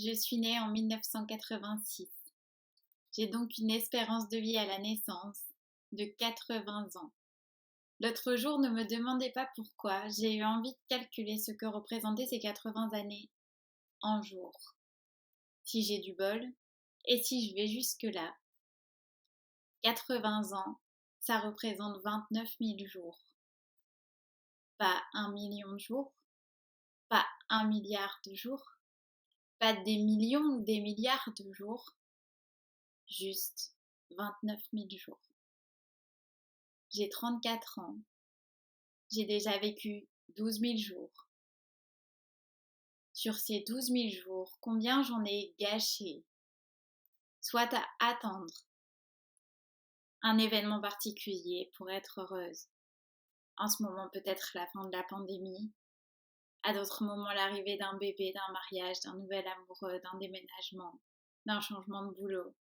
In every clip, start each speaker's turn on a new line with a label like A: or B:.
A: Je suis née en 1986. J'ai donc une espérance de vie à la naissance de 80 ans. L'autre jour, ne me demandez pas pourquoi, j'ai eu envie de calculer ce que représentaient ces 80 années en jours. Si j'ai du bol, et si je vais jusque-là, 80 ans, ça représente 29 000 jours. Pas 1 million de jours, pas 1 milliard de jours, pas des millions ou des milliards de jours, juste 29 000 jours. J'ai 34 ans. J'ai déjà vécu 12 000 jours. Sur ces 12 000 jours, combien j'en ai gâché? Soit à attendre un événement particulier pour être heureuse. En ce moment, peut-être la fin de la pandémie. À d'autres moments, l'arrivée d'un bébé, d'un mariage, d'un nouvel amoureux, d'un déménagement, d'un changement de boulot,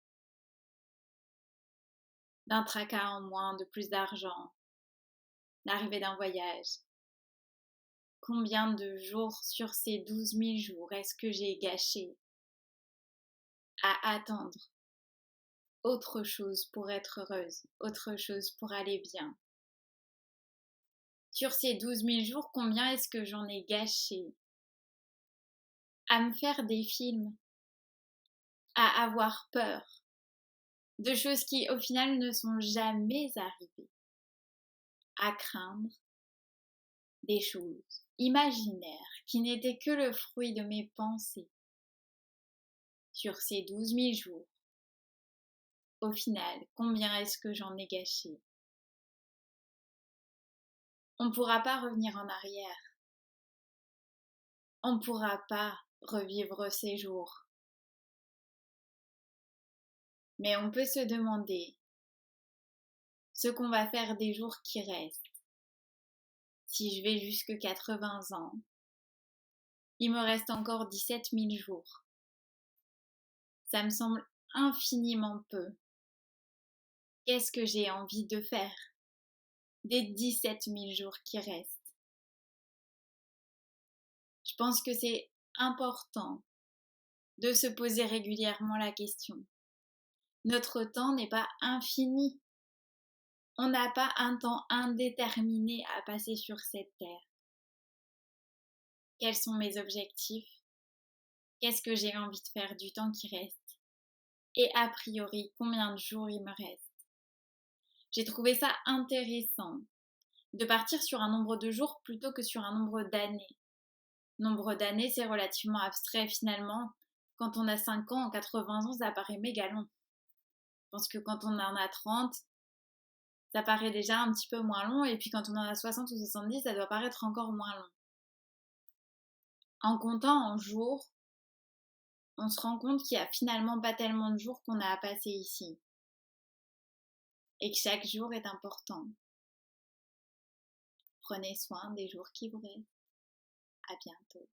A: d'un tracas en moins, de plus d'argent, l'arrivée d'un voyage. Combien de jours sur ces 12 000 jours est-ce que j'ai gâché à attendre autre chose pour être heureuse, autre chose pour aller bien? Sur ces 12 000 jours, combien est-ce que j'en ai gâché à me faire des films, à avoir peur de choses qui au final ne sont jamais arrivées, à craindre des choses imaginaires qui n'étaient que le fruit de mes pensées? Sur ces 12 000 jours, au final, combien est-ce que j'en ai gâché? On ne pourra pas revenir en arrière. On ne pourra pas revivre ces jours. Mais on peut se demander ce qu'on va faire des jours qui restent. Si je vais jusque 80 ans, il me reste encore 17 000 jours. Ça me semble infiniment peu. Qu'est-ce que j'ai envie de faire des 17 000 jours qui restent? Je pense que c'est important de se poser régulièrement la question. Notre temps n'est pas infini. On n'a pas un temps indéterminé à passer sur cette terre. Quels sont mes objectifs? Qu'est-ce que j'ai envie de faire du temps qui reste? Et a priori, combien de jours il me reste? J'ai trouvé ça intéressant de partir sur un nombre de jours plutôt que sur un nombre d'années. Nombre d'années, c'est relativement abstrait finalement. Quand on a 5 ans, en 80 ans, ça paraît méga long. Je pense que quand on en a 30, ça paraît déjà un petit peu moins long, et puis quand on en a 60 ou 70, ça doit paraître encore moins long. En comptant en jours, on se rend compte qu'il n'y a finalement pas tellement de jours qu'on a à passer ici, et que chaque jour est important. Prenez soin des jours qui vous restent. À bientôt.